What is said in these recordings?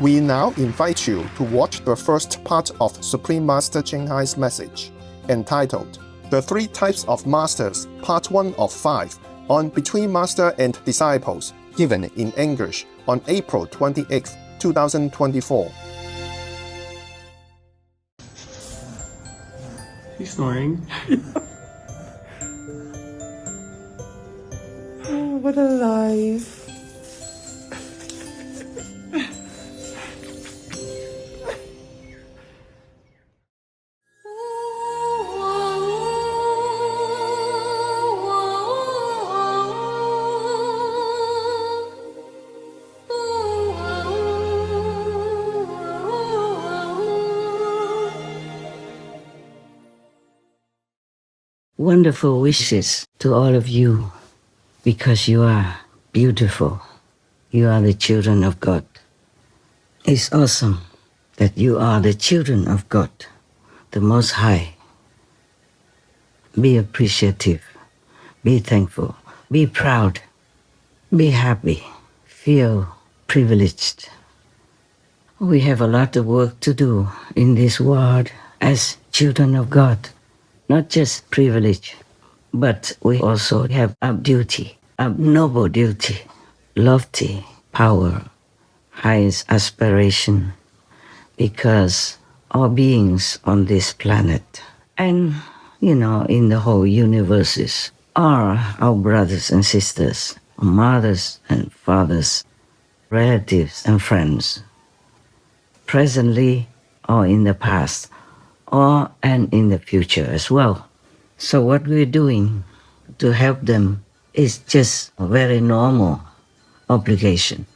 We now invite you to watch the first part of Supreme Master Ching Hai's message, entitled The Three Types of Masters, Part 1 of 5, on Between Master and Disciples, given in English on April 28, 2024. He's snoring. Oh, what a life. Wonderful wishes to all of you, because you are beautiful. You are the children of God. It's awesome that you are the children of God, the Most High. Be appreciative, be thankful, be proud, be happy, feel privileged. We have a lot of work to do in this world as children of God. Not just privilege, but we also have a duty, a noble duty, lofty power, highest aspiration, because all beings on this planet and, in the whole universe are our brothers and sisters, mothers and fathers, relatives and friends, presently or in the past, and in the future as well. So what we're doing to help them is just a very normal obligation.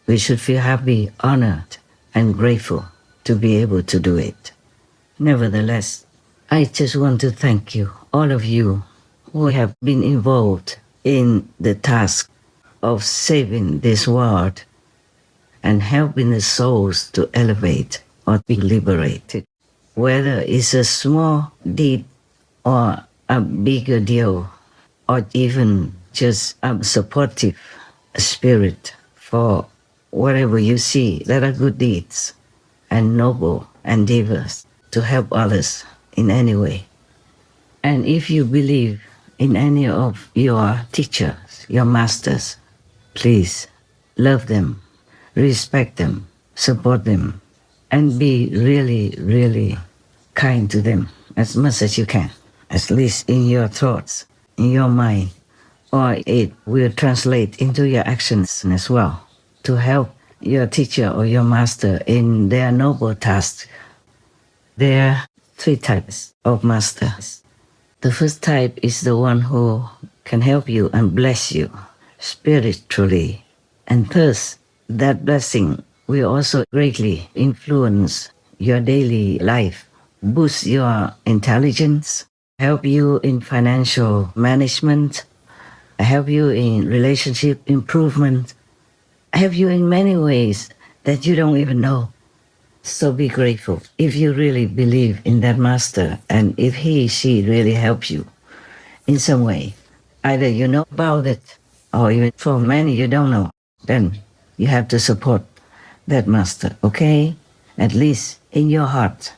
We should feel happy, honored, and grateful to be able to do it. Nevertheless, I just want to thank you, all of you who have been involved in the task of saving this world and helping the souls to elevate or be liberated. Whether it's a small deed or a bigger deal, or even just a supportive spirit for whatever you see that are good deeds and noble endeavors to help others in any way. And if you believe in any of your teachers, your masters, please love them, respect them, support them, and be really, really kind to them as much as you can, at least in your thoughts, in your mind, or it will translate into your actions as well to help your teacher or your master in their noble task. There are three types of masters. The first type is the one who can help you and bless you spiritually, and thus that blessing will also greatly influence your daily life, boost your intelligence, help you in financial management, help you in relationship improvement, help you in many ways that you don't even know. So be grateful if you really believe in that master, and if she really helps you in some way. Either you know about it, or even for many you don't know, then you have to support that master, okay? At least in your heart.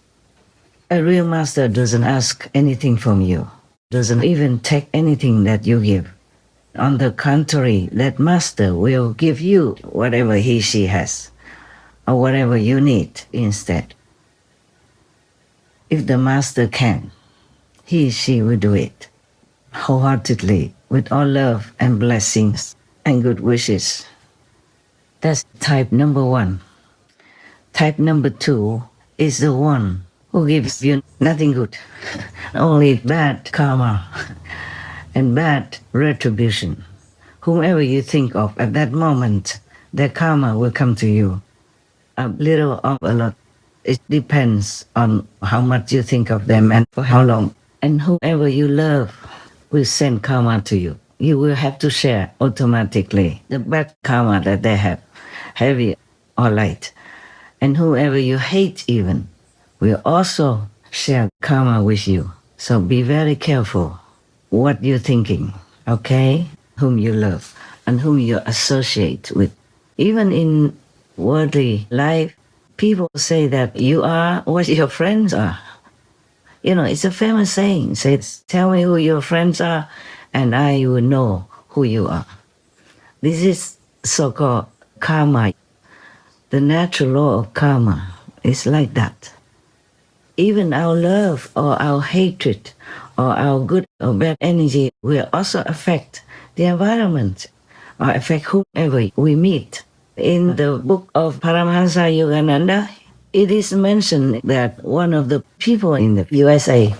A real master doesn't ask anything from you, doesn't even take anything that you give. On the contrary, that master will give you whatever she has, or whatever you need instead. If the master can, she will do it wholeheartedly, with all love and blessings and good wishes. That's type number one. Type number two is the one who gives you nothing good, only bad karma and bad retribution. Whomever you think of at that moment, their karma will come to you. A little or a lot. It depends on how much you think of them and for how long. And whoever you love will send karma to you. You will have to share automatically the bad karma that they have, heavy or light. And whoever you hate even will also share karma with you. So be very careful what you're thinking, okay? Whom you love and whom you associate with. Even in worldly life, People say that you are what your friends are. You know, it's a famous saying. Says, tell me who your friends are, and I will know who you are. This is so-called karma. The natural law of karma is like that. Even our love or our hatred or our good or bad energy will also affect the environment or affect whoever we meet. In the book of Paramahansa Yogananda, it is mentioned that one of the people in the USA,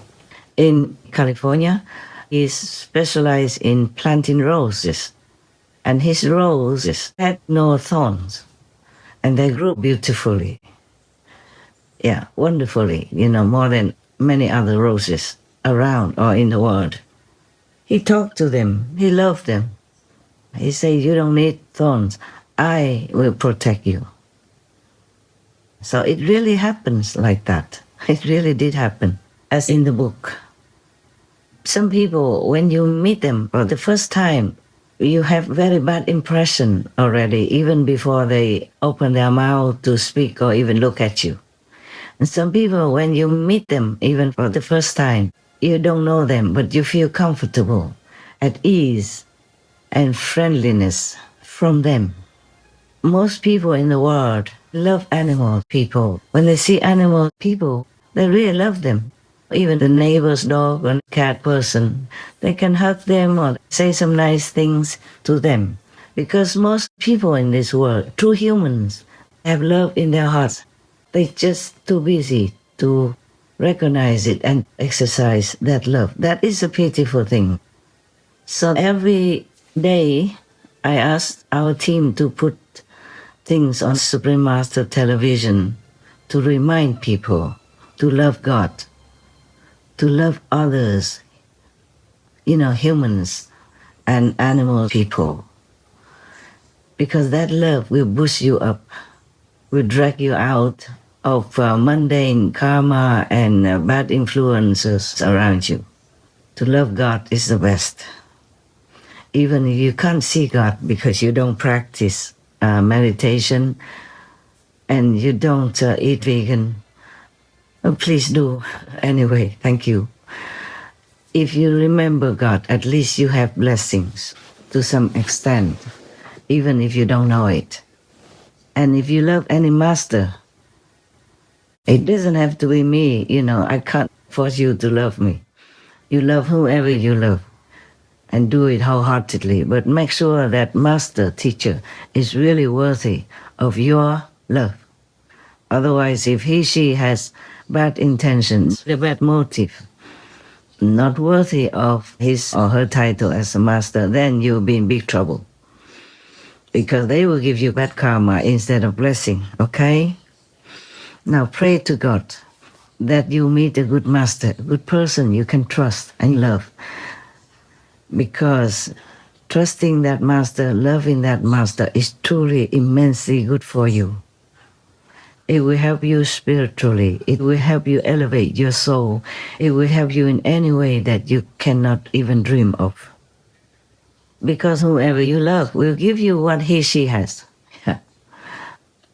in California, is specialized in planting roses. And his roses had no thorns. And they grew beautifully. Yeah, wonderfully, more than many other roses around or in the world. He talked to them. He loved them. He said, you don't need thorns. I will protect you. So it really happens like that. It really did happen, as in the book. Some people, when you meet them for the first time, you have very bad impression already, even before they open their mouth to speak or even look at you. And some people, when you meet them, even for the first time, you don't know them, but you feel comfortable, at ease, and friendliness from them. Most people in the world love animal people. When they see animal people, they really love them. Even the neighbor's dog or cat person, they can hug them or say some nice things to them. Because most people in this world, true humans, have love in their hearts. They're just too busy to recognize it and exercise that love. That is a beautiful thing. So every day, I ask our team to put things on Supreme Master television to remind people to love God, to love others, humans and animal people. Because that love will boost you up, will drag you out of mundane karma and bad influences around you. To love God is the best. Even if you can't see God because you don't practice meditation and you don't eat vegan, please do anyway. Thank you. If you remember God, at least you have blessings to some extent, even if you don't know it. And if you love any master, it doesn't have to be me. I can't force you to love me. You love whoever you love and do it wholeheartedly. But make sure that master, teacher, is really worthy of your love. Otherwise, if he, she has bad intentions, a bad motive, not worthy of his or her title as a master, then you'll be in big trouble. Because they will give you bad karma instead of blessing, okay? Now pray to God that you meet a good master, a good person you can trust and love. Because trusting that master, loving that master is truly immensely good for you. It will help you spiritually. It will help you elevate your soul. It will help you in any way that you cannot even dream of. Because whoever you love will give you what he, she has.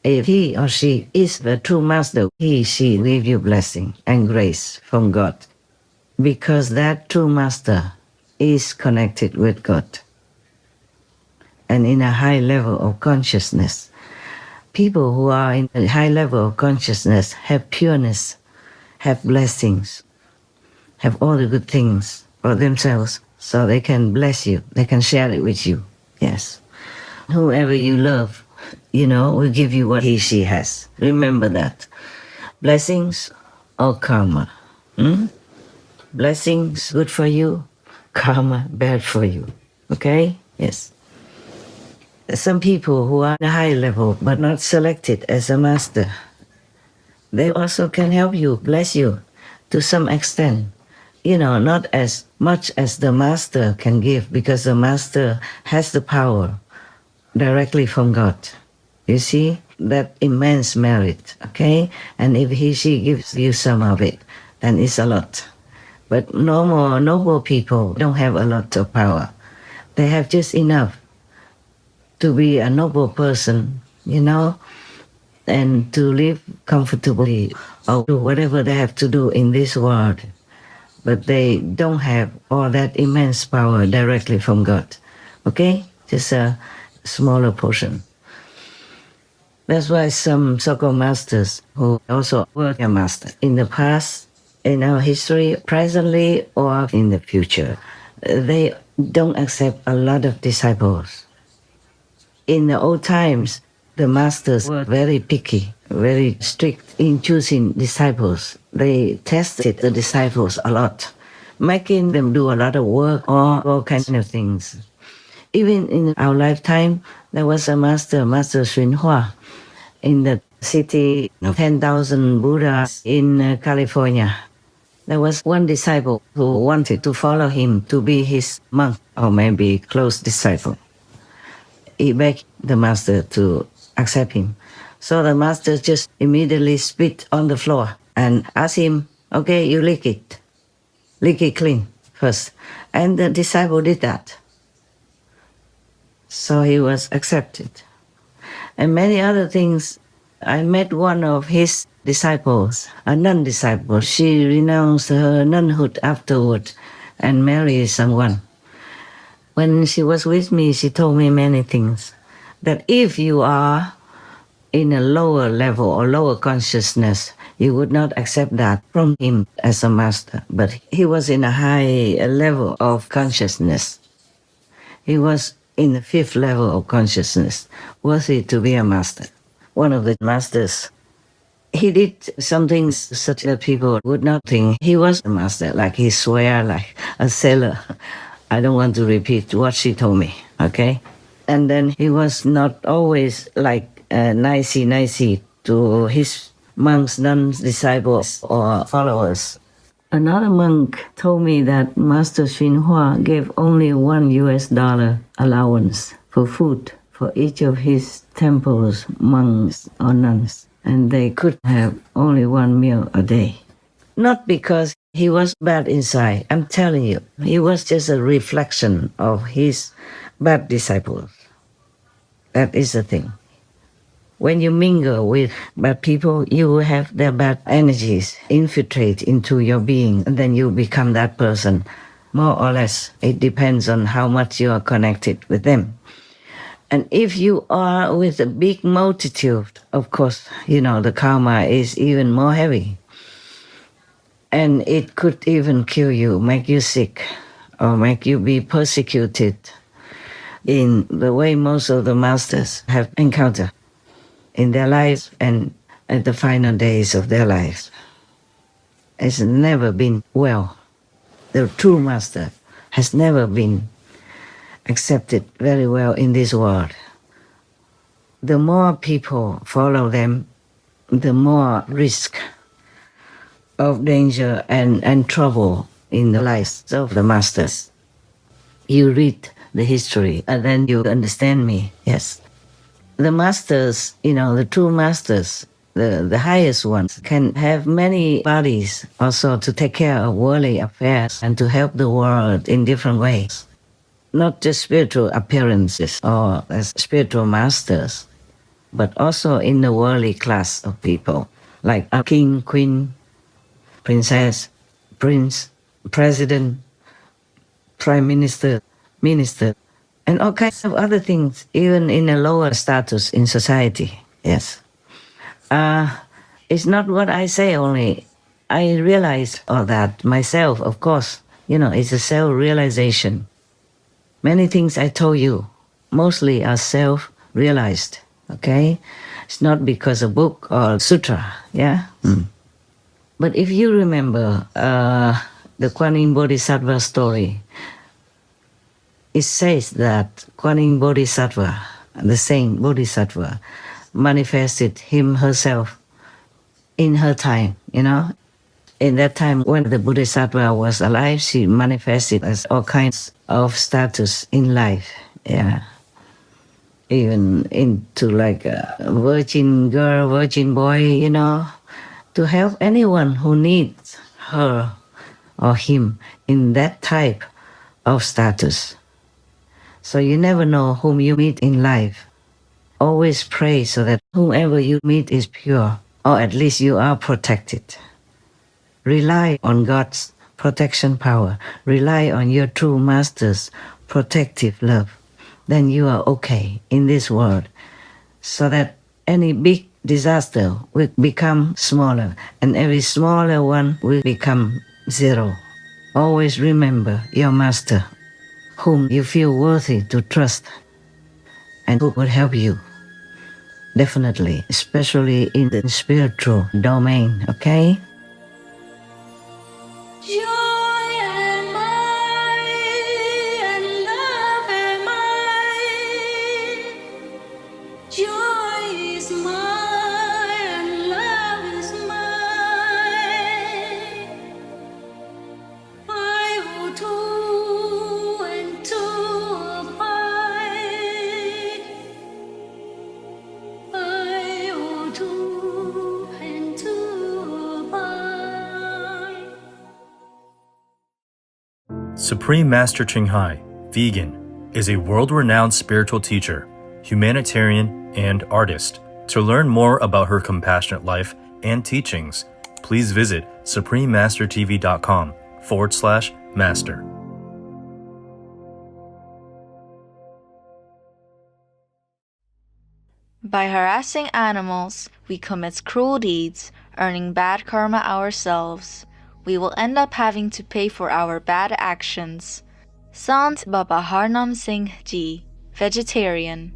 If he or she is the true master, he, she will give you blessing and grace from God. Because that true master is connected with God. And in a high level of consciousness. People who are in a high level of consciousness have pureness, have blessings, have all the good things for themselves, so they can bless you, they can share it with you. Yes. Whoever you love, will give you what he, she has. Remember that. Blessings or karma. Blessings good for you, karma bad for you. Okay? Yes. Some people who are at a high level but not selected as a master, they also can help you, bless you to some extent. Not as much as the master can give, because the master has the power directly from God. You see, that immense merit, okay? And if he, she gives you some of it, then it's a lot. But normal, noble people don't have a lot of power. They have just enough to be a noble person, and to live comfortably or do whatever they have to do in this world. But they don't have all that immense power directly from God. Okay? Just a smaller portion. That's why some so-called masters who also were a master in the past, in our history, presently, or in the future, they don't accept a lot of disciples. In the old times, the masters were very picky, very strict in choosing disciples. They tested the disciples a lot, making them do a lot of work or all kinds of things. Even in our lifetime, there was a master, Master Xunhua, in the city of 10,000 Buddhas in California. There was one disciple who wanted to follow him to be his monk or maybe close disciple. He begged the master to accept him. So the master just immediately spit on the floor and asked him, okay, you lick it clean first. And the disciple did that. So he was accepted. And many other things. I met one of his disciples, a nun disciple. She renounced her nunhood afterward and married someone. When she was with me, she told me many things. That if you are in a lower level or lower consciousness, you would not accept that from him as a master. But he was in a high level of consciousness. He was in the 5th level of consciousness, worthy to be a master. One of the masters, he did some things such that people would not think he was a master, like he swear like a sailor. I don't want to repeat what she told me, okay? And then he was not always like nicey to his monks, nuns, disciples, or followers. Another monk told me that Master Xunhua gave only $1 allowance for food for each of his temples, monks or nuns, and they could have only 1 meal a day. Not because he was bad inside, I'm telling you, he was just a reflection of his bad disciples. That is the thing. When you mingle with bad people, you will have their bad energies infiltrate into your being, and then you become that person, more or less. It depends on how much you are connected with them. And if you are with a big multitude, of course, the karma is even more heavy. And it could even kill you, make you sick, or make you be persecuted in the way most of the masters have encountered in their lives and at the final days of their lives. It's never been well. The true master has never been accepted very well in this world. The more people follow them, the more risk of danger and trouble in the lives of the masters. You read the history and then you understand me, yes. The masters, the true masters, the highest ones, can have many bodies also to take care of worldly affairs and to help the world in different ways. Not just spiritual appearances or as spiritual masters, but also in the worldly class of people, like a king, queen, princess, prince, president, prime minister, minister, and all kinds of other things, even in a lower status in society, yes. It's not what I say only. I realize all that myself, of course. It's a self-realization. Many things I told you, mostly are self-realized, okay? It's not because of book or sutra, yeah? But if you remember the Kuan Yin Bodhisattva story, it says that Kuan Yin Bodhisattva, the saint Bodhisattva, manifested herself in her time, In that time when the Bodhisattva was alive, she manifested as all kinds of status in life, yeah. Even into like a virgin girl, virgin boy, to help anyone who needs her or him in that type of status. So you never know whom you meet in life. Always pray so that whoever you meet is pure, or at least you are protected. Rely on God's protection power. Rely on your true Master's protective love. Then you are okay in this world, so that any big disaster will become smaller, and every smaller one will become zero. Always remember your Master, whom you feel worthy to trust, and who will help you. Definitely, especially in the spiritual domain, okay? Joy am I, and love am I. Joy is mine, and love is mine. I will two and two abide. I will two and two abide. Supreme Master Ching Hai, vegan, is a world-renowned spiritual teacher, humanitarian, and artist. To learn more about her compassionate life and teachings, please visit suprememastertv.com/master. By harassing animals, we commit cruel deeds, earning bad karma ourselves. We will end up having to pay for our bad actions. Sant Baba Harnam Singh Ji, vegetarian.